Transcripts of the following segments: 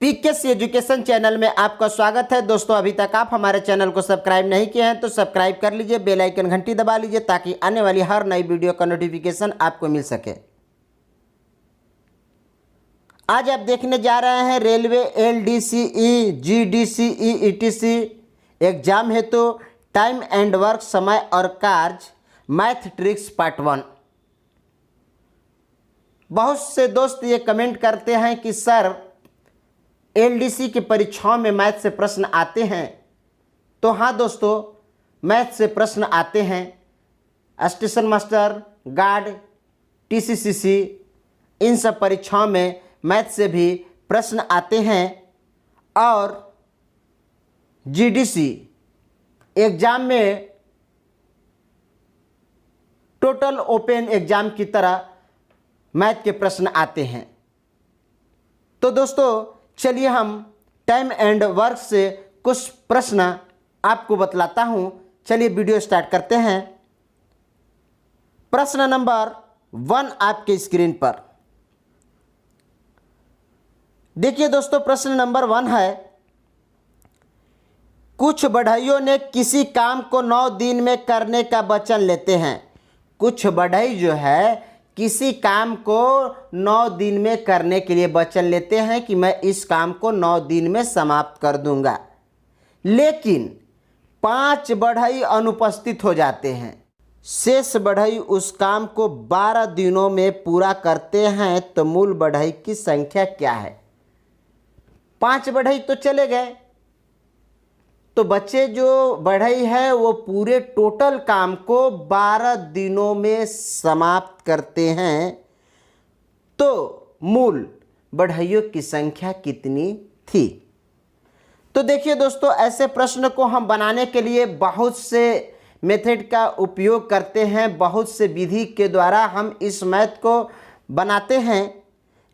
PKS education channel में आपका स्वागत है। दोस्तों, अभी तक आप हमारे चैनल को सब्सक्राइब नहीं किए हैं तो सब्सक्राइब कर लीजिए, बेल आइकन घंटी दबा लीजिए ताकि आने वाली हर नई वीडियो का नोटिफिकेशन आपको मिल सके। आज आप देखने जा रहे हैं railway LDCE, GDCE, ETC exam हेतु टाइम एंड वर्क, समय और कार्य, मैथ ट्रिक्स पार्ट 1। बहुत से दोस्त ये कमेंट करते हैं कि सर LDC की परीक्षाओं में मैथ से प्रश्न आते हैं। तो हाँ दोस्तों, मैथ से प्रश्न आते हैं। स्टेशन मास्टर, गार्ड, TCCC इन सब परीक्षाओं में मैथ से भी प्रश्न आते हैं। और GDC एग्जाम में टोटल ओपन एग्जाम की तरह मैथ के प्रश्न आते हैं। तो दोस्तों चलिए हम टाइम एंड वर्क से कुछ प्रश्न आपको बतलाता हूं। चलिए वीडियो स्टार्ट करते हैं। प्रश्न नंबर 1 आपके स्क्रीन पर देखिए दोस्तों। प्रश्न नंबर 1 है, कुछ बढ़इयों ने किसी काम को 9 दिन में करने का वचन लेते हैं। कुछ बढ़ई जो है किसी काम को 9 दिन में करने के लिए वचन लेते हैं कि मैं इस काम को 9 दिन में समाप्त कर दूंगा, लेकिन 5 बढ़ई अनुपस्थित हो जाते हैं। शेष बढ़ई उस काम को 12 दिनों में पूरा करते हैं, तो मूल बढ़ई की संख्या क्या है? 5 बढ़ई तो चले गए, तो बच्चे जो बढ़ई है वो पूरे टोटल काम को 12 दिनों में समाप्त करते हैं। तो मूल बढ़इयों की संख्या कितनी थी? तो देखिए दोस्तों, ऐसे प्रश्न को हम बनाने के लिए बहुत से मेथड का उपयोग करते हैं, बहुत से विधि के द्वारा हम इस मैथ को बनाते हैं।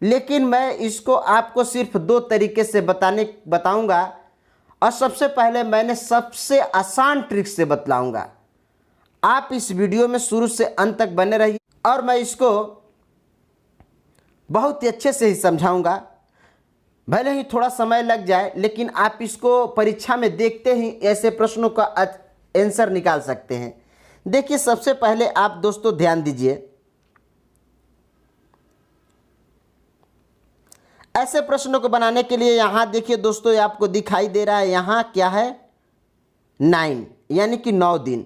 लेकिन मैं इसको आपको सिर्फ 2 तरीके से बताऊंगा। और सबसे पहले मैंने सबसे आसान ट्रिक से बतलाऊंगा। आप इस वीडियो में शुरू से अंत तक बने रहिए और मैं इसको बहुत ही अच्छे से ही समझाऊंगा। भले ही थोड़ा समय लग जाए, लेकिन आप इसको परीक्षा में देखते ही ऐसे प्रश्नों का आंसर निकाल सकते हैं। देखिए, सबसे पहले आप दोस्तों ध्यान दीजिए। ऐसे प्रश्नों को बनाने के लिए यहाँ देखिए दोस्तों, आपको दिखाई दे रहा है यहाँ क्या है? 9, यानी कि 9 दिन।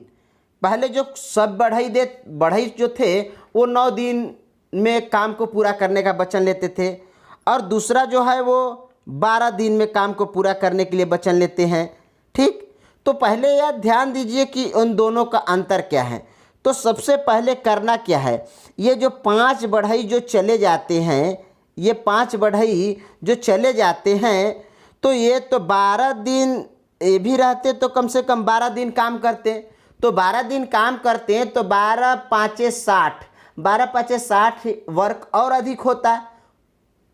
पहले जो सब बढ़ई जो थे वो 9 दिन में काम को पूरा करने का वचन लेते थे, और दूसरा जो है वो 12 दिन में काम को पूरा करने के लिए वचन लेते हैं। ठीक, तो पहले यह ध्यान दीजिए कि उन दोनों का अंतर क्या है। तो सबसे पहले करना क्या है, ये जो 5 बढ़ई जो चले जाते हैं, ये 5 बढ़ई जो चले जाते हैं, तो ये तो 12 दिन ये भी रहते तो कम से कम 12 दिन काम करते। तो 12 दिन काम करते हैं तो 12 5 60, 12 5 60 वर्क और अधिक होता,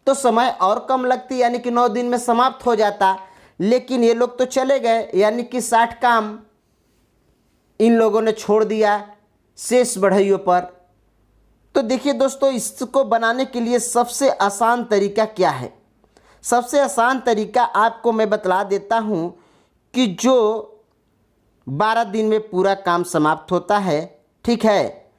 तो समय और कम लगती, यानी कि 9 दिन में समाप्त हो जाता। लेकिन ये लोग तो चले गए, यानी कि 60 काम इन लोगों ने छोड़ दिया शेष बढ़इयों पर। तो देखिए दोस्तों, इसको बनाने के लिए सबसे आसान तरीका क्या है? सबसे आसान तरीका आपको मैं बतला देता हूं कि जो 12 दिन में पूरा काम समाप्त होता है, ठीक है,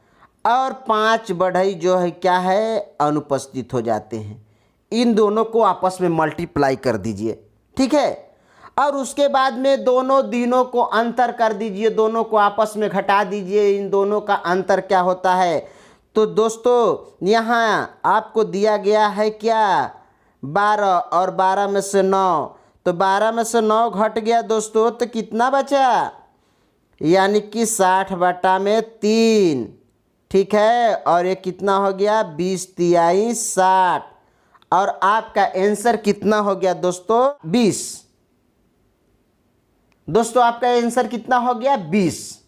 और 5 बढ़ई जो है क्या है, अनुपस्थित हो जाते हैं। इन दोनों को आपस में मल्टीप्लाई कर दीजिए, ठीक है, और उसके बाद में दोनों दिनों को अंतर कर दीजिए, दोनों को आपस में घटा दीजिए। इन दोनों का अंतर क्या होता है? तो दोस्तों यहाँ आपको दिया गया है क्या? 12, और 12 में से 9, तो 12 में से 9 घट गया दोस्तों, तो कितना बचा? यानी कि 60/3, ठीक है। और ये कितना हो गया? 20 तिहाई 60, और आपका आंसर कितना हो गया दोस्तों? 20। दोस्तों आपका आंसर कितना हो गया? 20।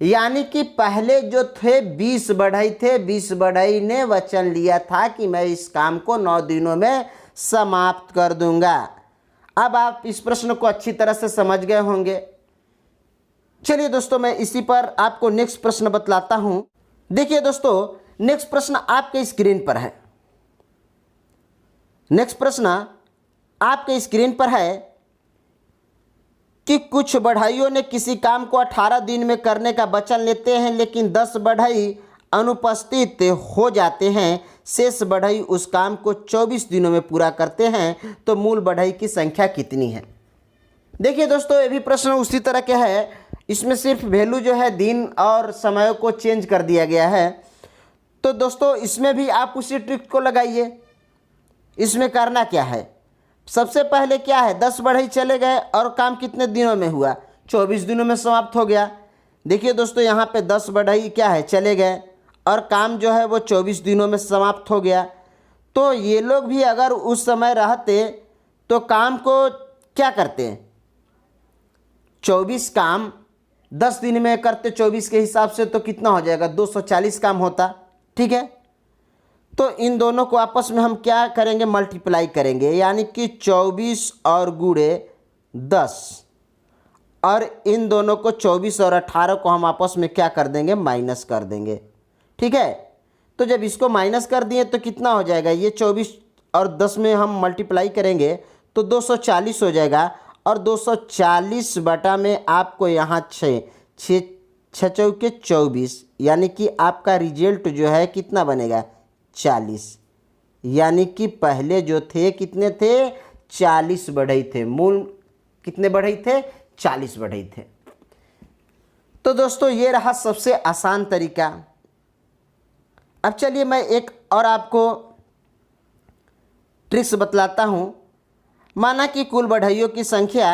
यानी कि पहले जो थे 20 बढ़ई थे, 20 बढ़ई ने वचन लिया था कि मैं इस काम को 9 दिनों में समाप्त कर दूंगा। अब आप इस प्रश्न को अच्छी तरह से समझ गए होंगे। चलिए दोस्तों, मैं इसी पर आपको नेक्स्ट प्रश्न बतलाता हूं। देखिए दोस्तों, नेक्स्ट प्रश्न आपके स्क्रीन पर है। नेक्स्ट प्रश्न आपके स्क्रीन पर है कि कुछ बढ़इयों ने किसी काम को 18 दिन में करने का वचन लेते हैं, लेकिन 10 बढ़ई अनुपस्थित हो जाते हैं। शेष बढ़ई उस काम को 24 दिनों में पूरा करते हैं, तो मूल बढ़ई की संख्या कितनी है। देखिए दोस्तों, ये भी प्रश्न उसी तरह के है, इसमें सिर्फ वैल्यू जो है दिन और समय को चेंज कर दिया गया है। तो दोस्तों इसमें भी आप उसी ट्रिक को लगाइए। इसमें करना क्या है, सबसे पहले क्या है, 10 बढ़ई चले गए और काम कितने दिनों में हुआ, 24 दिनों में समाप्त हो गया। देखिए दोस्तों, यहाँ पे 10 बढ़ई क्या है, चले गए और काम जो है वो 24 दिनों में समाप्त हो गया। तो ये लोग भी अगर उस समय रहते तो काम को क्या करते हैं, 24 काम 10 दिन में करते, 24 के हिसाब से तो कितना हो जाएगा, 240 काम होता। ठीक है, तो इन दोनों को आपस में हम क्या करेंगे, मल्टीप्लाई करेंगे, यानी कि 24 और गुणे 10, और इन दोनों को 24 और 18 को हम आपस में क्या कर देंगे, माइनस कर देंगे। ठीक है, तो जब इसको माइनस कर दिए तो कितना हो जाएगा, ये 24 और 10 में हम मल्टीप्लाई करेंगे तो 240 हो जाएगा, और 240 बटा में आपको यहाँ 6 चौके 24, यानी कि आपका रिजल्ट जो है कितना बनेगा, 40। यानी कि पहले जो थे कितने थे, 40 बढ़ई थे, मूल कितने बढ़ई थे, 40 बढ़ई थे। तो दोस्तों ये रहा सबसे आसान तरीका। अब चलिए मैं एक और आपको ट्रिक्स बतलाता हूँ। माना कि कुल बढ़इयों की संख्या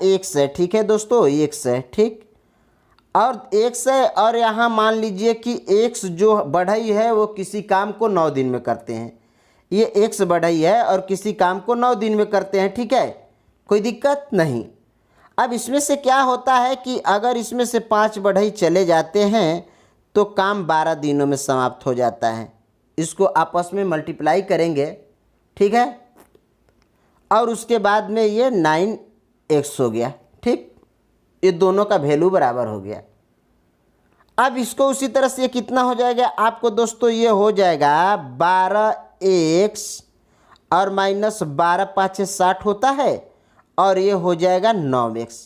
1 है। ठीक है दोस्तों, 1 है, ठीक, और 1 है, और यहाँ मान लीजिए कि 1 जो बढ़ई है वो किसी काम को 9 दिन में करते हैं। ये 1 बढ़ई है और किसी काम को 9 दिन में करते हैं। ठीक है, कोई दिक्कत नहीं। अब इसमें से क्या होता है कि अगर इसमें से 5 बढ़ई चले जाते हैं तो काम 12 दिनों में समाप्त हो जाता है। इसको आपस में मल्टीप्लाई करेंगे, ठीक है, और उसके बाद में ये 9x हो गया। ठीक, ये दोनों का वैल्यू बराबर हो गया। अब इसको उसी तरह से कितना हो जाएगा आपको दोस्तों, ये हो जाएगा 12x और माइनस 12 5 60 होता है, और ये हो जाएगा 9x।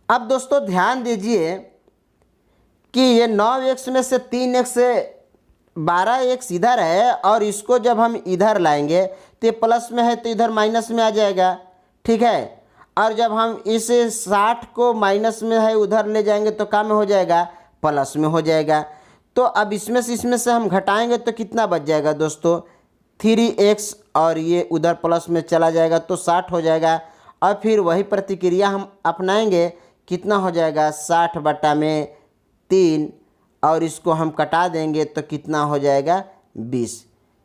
अब दोस्तों ध्यान दीजिए कि ये 9x में से 3x से 12x इधर है, और इसको जब हम इधर लाएंगे तो ये प्लस में है तो इधर माइनस में आ जाएगा। ठीक है, और जब हम इस 60 को माइनस में है उधर ले जाएंगे तो क्या में हो जाएगा, प्लस में हो जाएगा। तो अब इसमें से हम घटाएंगे तो कितना बच जाएगा दोस्तों, 3x, और ये उधर प्लस में चला जाएगा तो 60 हो जाएगा। और फिर वही प्रतिक्रिया हम अपनाएंगे, कितना हो जाएगा, 60 बटा में 3, और इसको हम कटा देंगे तो कितना हो जाएगा, 20।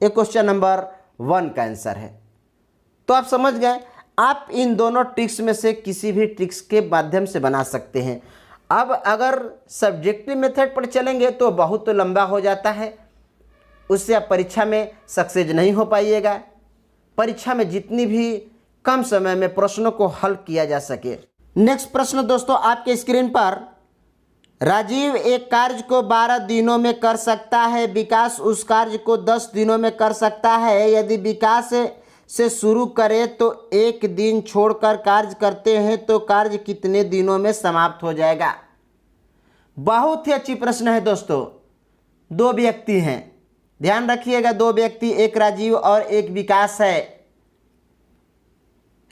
ये क्वेश्चन नंबर 1 का आंसर है। तो आप समझ गए, आप इन दोनों ट्रिक्स में से किसी भी ट्रिक्स के माध्यम से बना सकते हैं। अब अगर सब्जेक्टिव मेथड पर चलेंगे तो बहुत लंबा हो जाता है, उससे आप परीक्षा में सक्सेस नहीं हो पाइएगा। परीक्षा में जितनी भी कम समय में प्रश्नों को हल किया जा सके। नेक्स्ट प्रश्न दोस्तों आपके स्क्रीन पर, राजीव एक कार्य को 12 दिनों में कर सकता है, विकास उस कार्य को 10 दिनों में कर सकता है। यदि विकास से शुरू करें तो 1 दिन छोड़कर कार्य करते हैं तो कार्य कितने दिनों में समाप्त हो जाएगा। बहुत ही अच्छी प्रश्न है दोस्तों। 2 व्यक्ति हैं, ध्यान रखिएगा, 2 व्यक्ति, एक राजीव और एक विकास है।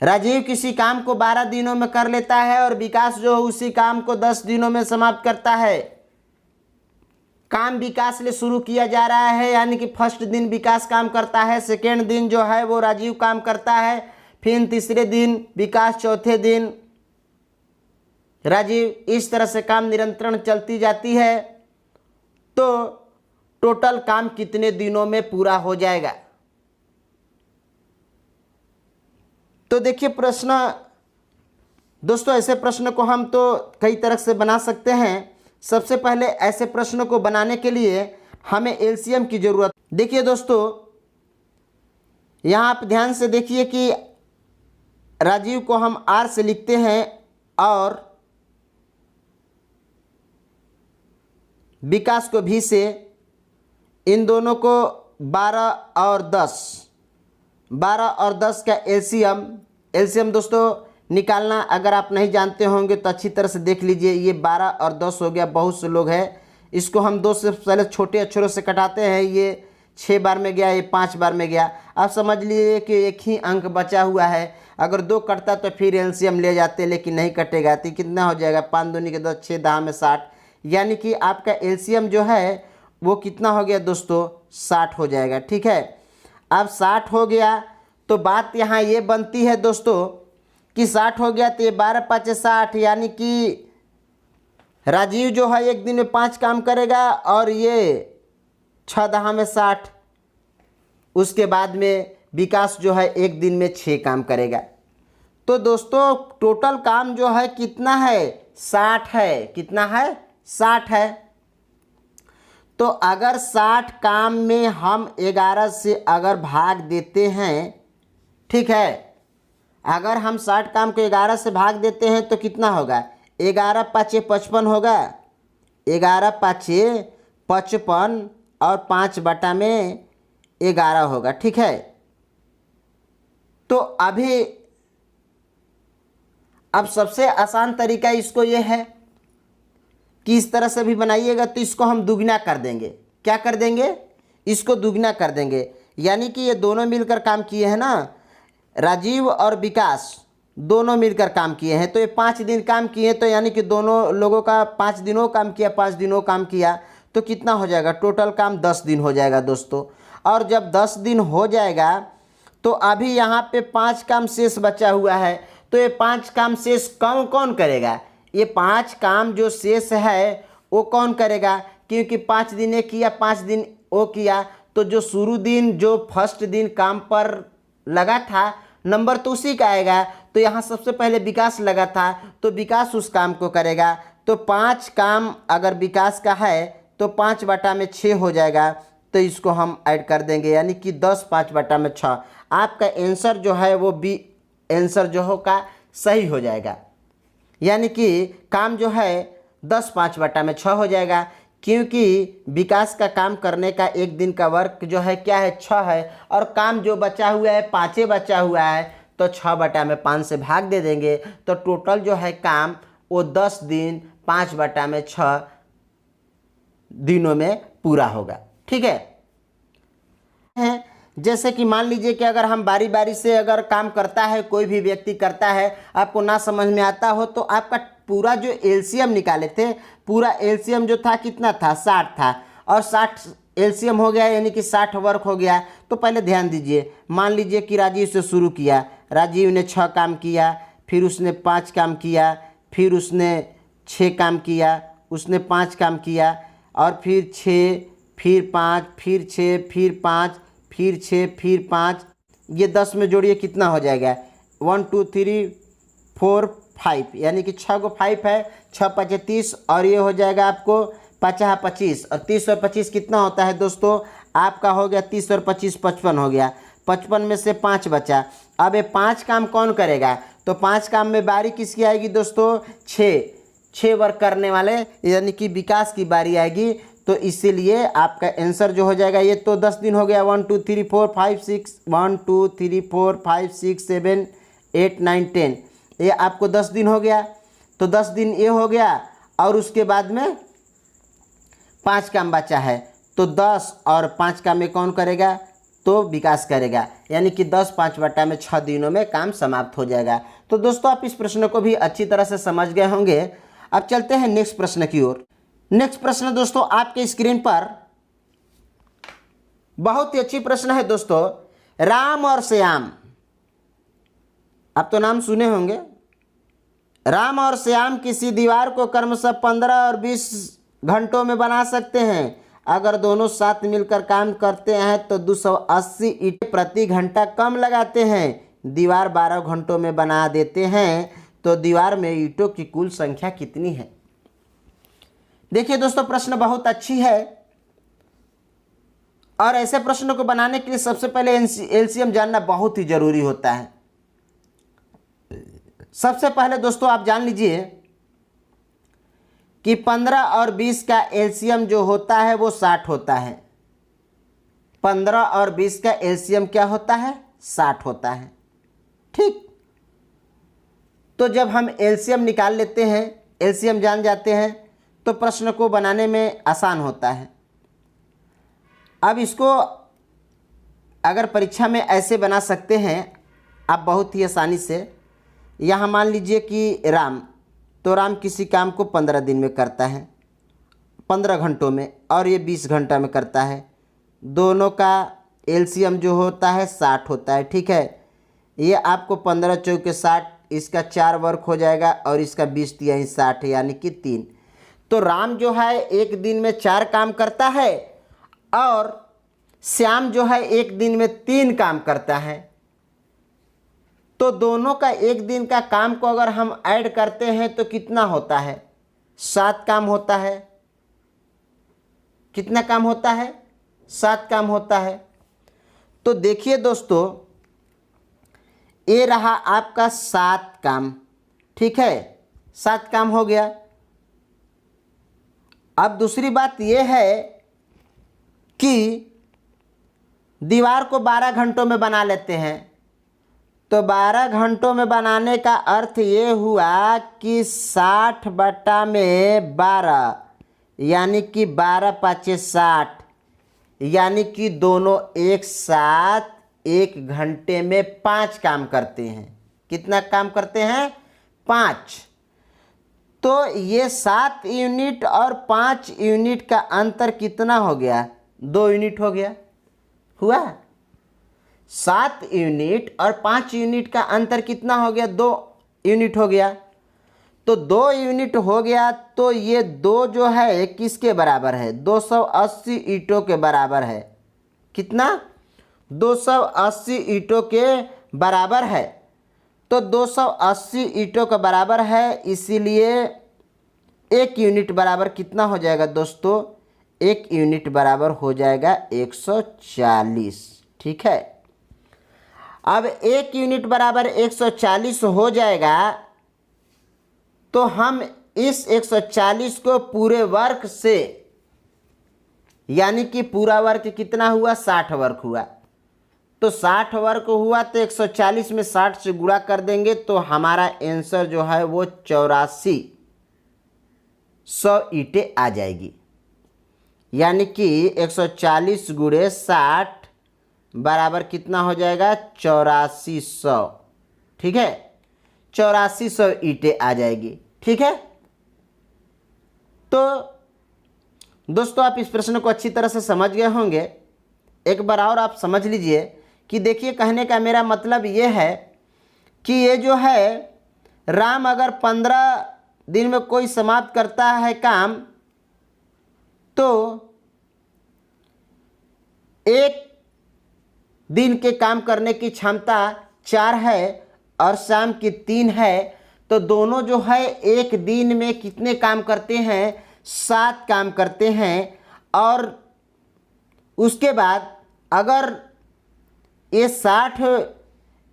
राजीव किसी काम को 12 दिनों में कर लेता है और विकास जो है उसी काम को 10 दिनों में समाप्त करता है। काम विकास ले शुरू किया जा रहा है, यानी कि फर्स्ट दिन विकास काम करता है, सेकेंड दिन जो है वो राजीव काम करता है, फिर तीसरे दिन विकास, चौथे दिन राजीव। इस तरह से काम निरंतर चलती जाती है। तो टोटल काम कितने दिनों में पूरा हो जाएगा। तो देखिए प्रश्न दोस्तों, ऐसे प्रश्न को हम तो कई तरह से बना सकते हैं। सबसे पहले ऐसे प्रश्नों को बनाने के लिए हमें एलसीएम की जरूरत। देखिए दोस्तों, यहाँ आप ध्यान से देखिए कि राजीव को हम R से लिखते हैं और विकास को V से। इन दोनों को 12 और 10, 12 और 10 का एलसीएम दोस्तों निकालना अगर आप नहीं जानते होंगे तो अच्छी तरह से देख लीजिए। ये 12 और 10 हो गया, बहुत से लोग हैं इसको हम 2 से पहले छोटे अक्षरों से कटाते हैं। ये 6 बार में गया, ये 5 बार में गया। आप समझ लीजिए कि एक ही अंक बचा हुआ है। अगर 2 कटता तो फिर एलसीएम ले जाते, लेकिन नहीं कटेगा। तो कितना हो जाएगा, 5 दूनी के 10, 6 दहा में 60, यानी कि आपका एलसीएम जो है वो कितना हो गया दोस्तों, 60 हो जाएगा। ठीक है, अब 60 हो गया तो बात यहाँ ये बनती है दोस्तों कि 60 हो गया तो ये 12 5 60, यानी कि राजीव जो है एक दिन में 5 काम करेगा और ये 6 दहा में 60। उसके बाद में विकास जो है एक दिन में 6 काम करेगा। तो दोस्तों टोटल काम जो है कितना है, 60 है। कितना है, 60 है। तो अगर 60 काम में हम 11 से अगर भाग देते हैं, ठीक है, अगर हम 60 काम को 11 से भाग देते हैं तो कितना होगा, 11 5 55 होगा। 11 5 55 और 5 बटा में 11 होगा। ठीक है, तो अभी अब सबसे आसान तरीका इसको ये है कि इस तरह से भी बनाइएगा तो इसको हम दुगना कर देंगे। क्या कर देंगे, इसको दुगना कर देंगे। यानी कि ये दोनों मिलकर काम किए हैं ना, राजीव और विकास दोनों मिलकर काम किए हैं। तो ये 5 दिन काम किए, तो यानी कि दोनों लोगों का 5 दिनों काम किया, 5 दिनों काम किया, तो कितना हो जाएगा, टोटल काम 10 दिन हो जाएगा दोस्तों। और जब 10 दिन हो जाएगा तो अभी यहाँ पे 5 काम शेष बचा हुआ है। तो ये 5 काम शेष कौन कौन करेगा, ये 5 काम जो शेष है वो कौन करेगा, क्योंकि 5 दिन ये किया, 5 दिन वो किया। तो जो शुरू दिन, जो फर्स्ट दिन काम पर लगा था, नंबर तो उसी का आएगा। तो यहाँ सबसे पहले विकास लगा था तो विकास उस काम को करेगा। तो 5 काम अगर विकास का है तो 5 बटा में 6 हो जाएगा। तो इसको हम ऐड कर देंगे, यानी कि 10 5 बटा में 6। आपका आंसर जो है वो बी आंसर जो होगा सही हो जाएगा। यानी कि काम जो है 10 5 बटा में 6 हो जाएगा, क्योंकि विकास का काम करने का एक दिन का वर्क जो है क्या है, 6 है। और काम जो बचा हुआ है 5 बचा हुआ है, तो 6 बटा में 5 से भाग दे देंगे। तो टोटल जो है काम वो 10 दिन 5 बटा में 6 दिनों में पूरा होगा। ठीक है, जैसे कि मान लीजिए कि अगर हम बारी बारी से अगर काम करता है, कोई भी व्यक्ति करता है, आपको ना समझ में आता हो, तो आपका पूरा जो एलसीएम निकाले थे, पूरा एलसीएम जो था कितना था, 60 था। और 60 एलसीएम हो गया, यानी कि 60 वर्क हो गया। तो पहले ध्यान दीजिए, मान लीजिए कि राजीव से शुरू किया, राजीव ने 6 काम किया, फिर उसने 5 काम किया, फिर उसने 6 काम किया, उसने 5 काम किया, और फिर 6, फिर 5, फिर 6, फिर 5, फिर 6, फिर 5। ये 10 में जोड़िए कितना हो जाएगा, 1 2 3 4 5, यानी कि 6 को 5 है, 6 5 30, और ये हो जाएगा आपको 50 25। और 30 और 25 कितना होता है दोस्तों, आपका हो गया 30 और 25 55 हो गया। 55 में से 5 बचा। अब ये 5 काम कौन करेगा, तो 5 काम में बारी किसकी आएगी दोस्तों, 6 वर्क करने वाले, यानी कि विकास की बारी आएगी। तो इसीलिए आपका आंसर जो हो जाएगा, ये तो 10 दिन हो गया, 1 2 3 4 5 6, 1 2 3 4 5 6 7 8 9 10, ये आपको 10 दिन हो गया। तो 10 दिन ये हो गया, और उसके बाद में 5 काम बचा है। तो 10 और 5 काम में कौन करेगा, तो विकास करेगा, यानी कि 10 5 बटा में 6 दिनों में काम समाप्त हो जाएगा। तो दोस्तों आप इस प्रश्न को भी अच्छी तरह से समझ गए होंगे। अब चलते हैं नेक्स्ट प्रश्न की ओर। नेक्स्ट प्रश्न दोस्तों आपके स्क्रीन पर बहुत ही अच्छी प्रश्न है दोस्तों, राम और श्याम। आप तो नाम सुने होंगे। राम और श्याम किसी दीवार को क्रमशः 15 और 20 घंटों में बना सकते हैं। अगर दोनों साथ मिलकर काम करते हैं तो 280 ईंटें प्रति घंटा कम लगाते हैं। दीवार 12 घंटों में बना देते हैं, तो दीवार में ईंटों की कुल संख्या कितनी है। देखिए दोस्तों प्रश्न बहुत अच्छी है, और ऐसे प्रश्नों को बनाने के लिए सबसे पहले एलसीएम जानना बहुत ही जरूरी होता है। सबसे पहले दोस्तों आप जान लीजिए कि 15 और 20 का एलसीएम जो होता है वो 60 होता है। 15 और 20 का एलसीएम क्या होता है? 60 होता है। ठीक, तो जब हम एलसीएम निकाल लेते हैं, एलसीएम जान जाते हैं, तो प्रश्न को बनाने में आसान होता है। अब इसको अगर परीक्षा में ऐसे बना सकते हैं आप बहुत ही आसानी से। यहाँ मान लीजिए कि राम, तो राम किसी काम को 15 दिन में करता है, 15 घंटों में, और ये 20 घंटा में करता है। दोनों का एलसीएम जो होता है 60 होता है। ठीक है, ये आपको 15 चौके 60, इसका 4 वर्क हो जाएगा और इसका 20 तिहाई 60 यानी कि 3। तो राम जो है एक दिन में 4 काम करता है और श्याम जो है एक दिन में 3 काम करता है। तो दोनों का एक दिन का काम को अगर हम ऐड करते हैं तो कितना होता है? 7 काम होता है। कितना काम होता है? 7 काम होता है। तो देखिए दोस्तों, ये रहा आपका 7 काम। ठीक है, 7 काम हो गया। अब दूसरी बात यह है कि दीवार को 12 घंटों में बना लेते हैं। तो 12 घंटों में बनाने का अर्थ ये हुआ कि 60 बटा में 12 यानी कि 12 पाँचे 60, यानी कि दोनों एक साथ 1 घंटे में 5 काम करते हैं। कितना काम करते हैं? 5। तो ये 7 यूनिट और 5 यूनिट का अंतर कितना हो गया? 2 यूनिट हो गया। हुआ? 7 यूनिट और 5 यूनिट का अंतर कितना हो गया? 2 यूनिट हो गया। तो 2 यूनिट हो गया, तो ये 2 जो है किसके बराबर है? 280 ईंटों के बराबर है। कितना? 280 ईंटों के बराबर है। तो 280 ईंटों का बराबर है, इसीलिए 1 यूनिट बराबर कितना हो जाएगा दोस्तों? 1 यूनिट बराबर हो जाएगा 140। ठीक है, अब 1 यूनिट बराबर 140 हो जाएगा, तो हम इस 140 को पूरे वर्ग से, यानी कि पूरा वर्ग कितना हुआ? 60 वर्ग हुआ। तो 60 वर्ग हुआ तो 140 में 60 से गुणा कर देंगे तो हमारा आंसर जो है वो 8400 ईंटें आ जाएगी। यानी कि 140 गुणे 60 बराबर कितना हो जाएगा? 8400। ठीक है, 8400 ईंटें आ जाएगी। ठीक है, तो दोस्तों आप इस प्रश्न को अच्छी तरह से समझ गए होंगे। एक बार और आप समझ लीजिए कि देखिए, कहने का मेरा मतलब ये है कि ये जो है राम अगर 15 दिन में कोई समाप्त करता है काम, तो 1 दिन के काम करने की क्षमता 4 है और शाम की 3 है। तो दोनों जो है एक दिन में कितने काम करते हैं? 7 काम करते हैं। और उसके बाद अगर ये 60,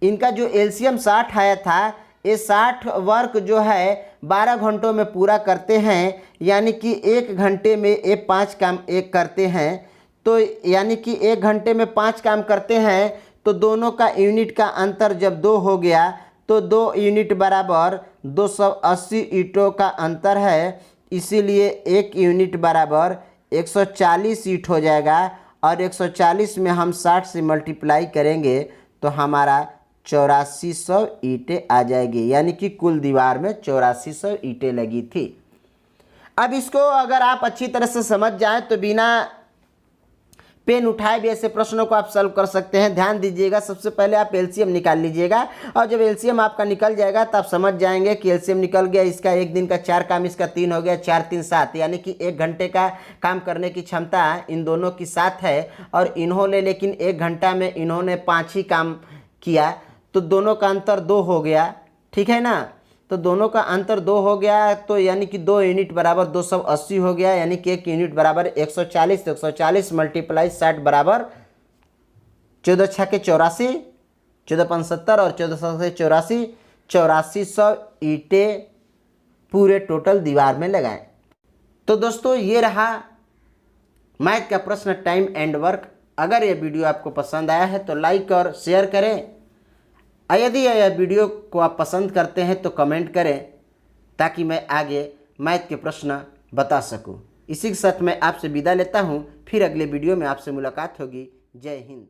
इनका जो एलसीएम 60 आया था, ये 60 वर्क जो है 12 घंटों में पूरा करते हैं, यानी कि 1 घंटे में ये 5 काम एक करते हैं। तो यानी कि 1 घंटे में 5 काम करते हैं। तो दोनों का यूनिट का अंतर जब 2 हो गया, तो 2 यूनिट बराबर 280 ईंटों का अंतर है, इसीलिए 1 यूनिट बराबर 140 ईंट हो जाएगा। और 140 में हम 60 से मल्टीप्लाई करेंगे तो हमारा 8400 ईंटें आ जाएगी, यानी कि कुल दीवार में 8400 ईंटें लगी थी। अब इसको अगर आप अच्छी तरह से समझ जाएं तो बिना पेन उठाए भी ऐसे प्रश्नों को आप सॉल्व कर सकते हैं। ध्यान दीजिएगा, सबसे पहले आप एलसीएम निकाल लीजिएगा, और जब एलसीएम आपका निकल जाएगा तब समझ जाएंगे कि एलसीएम निकल गया, इसका 1 दिन का 4 काम, इसका 3 हो गया, 4 3 7, यानी कि 1 घंटे का काम करने की क्षमता इन दोनों की 7 है। और इन्होंने लेकिन 1 घंटा में इन्होंने 5 ही काम किया, तो दोनों का अंतर 2 हो गया। ठीक है ना, तो दोनों का अंतर 2 हो गया, तो यानी कि 2 यूनिट बराबर 280 हो गया, यानी कि 1 यूनिट बराबर 140। 140 मल्टीप्लाई 60 बराबर 14 छः के 84, 14 5 70 और 14 से 84, 8400 ईंटें पूरे टोटल दीवार में लगाएं। तो दोस्तों ये रहा मैथ का प्रश्न टाइम एंड वर्क। अगर यह वीडियो आपको पसंद आया है तो लाइक और शेयर करें, और यदि यह वीडियो को आप पसंद करते हैं तो कमेंट करें, ताकि मैं आगे मैथ के प्रश्न बता सकूं। इसी के साथ मैं आपसे विदा लेता हूं, फिर अगले वीडियो में आपसे मुलाकात होगी। जय हिंद।